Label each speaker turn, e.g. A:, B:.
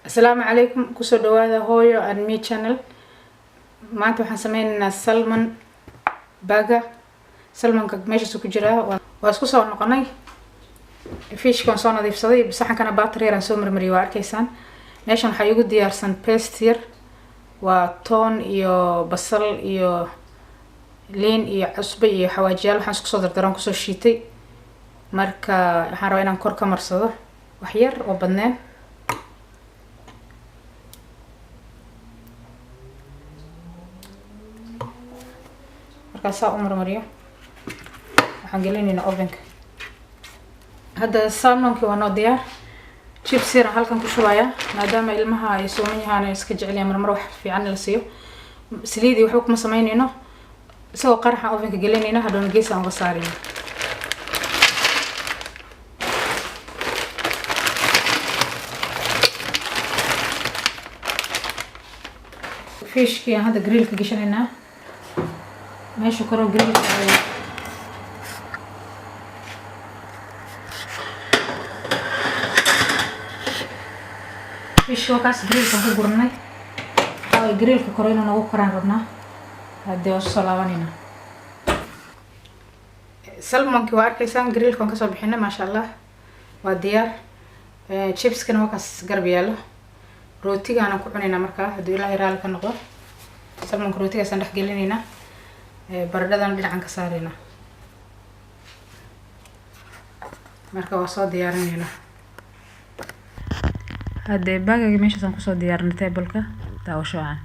A: السلام عليكم كسو دوادا هويو and me channel maanta waxaan sameynaynaa salmon burger salmonka meesha ku jira waa isku soo noqonay fishkan soo nadiifsaday saxankana batter yar aan soo marmariyay waa arkaysaan meeshan waxa igu diyaarsan paste yar waa toon iyo basal iyo liin iyo cusbo iyo xawaajiyaal waxaan isku soo dardaran ku soo shiitay marka waxaan rabaa inaan kor ka marsado wax yar oo badnaan markaas umar mariyo waxaan gelinaynaa ovenka hadda salmonki waa noo diyaar chips yar halkan ku shubaya maadaama ilmaha ay sooman yahaan iska jecel marmar wax fiican la siiyo saliidi waxba kuma sameynayno isagoo qaraxa ovenka gelinayna hadhoon gees aan uga saarayno fishki aan hadda grillka gashanaynaa meesha koro grillka ay fish wakaas grillka ku gurnay ay grillka koro inuu nagu koraan rabnaa hadda oo soo laabanayna salmonki waa arkaysaan grillka aan ka soo bixinay maasha Allah waa diyaar chipskana wakaas garab yaalo rootiga aan ku cunaynaa markaa hadii Ilaahay raali ka noqdo salmonka rootiga aan dhex gelinaynaa baradhadan dhinacan ka saarayna marka waa soo diyaarinayna hadda bagaga meesha aan ku soo diyaarinay table-ka daawasho ah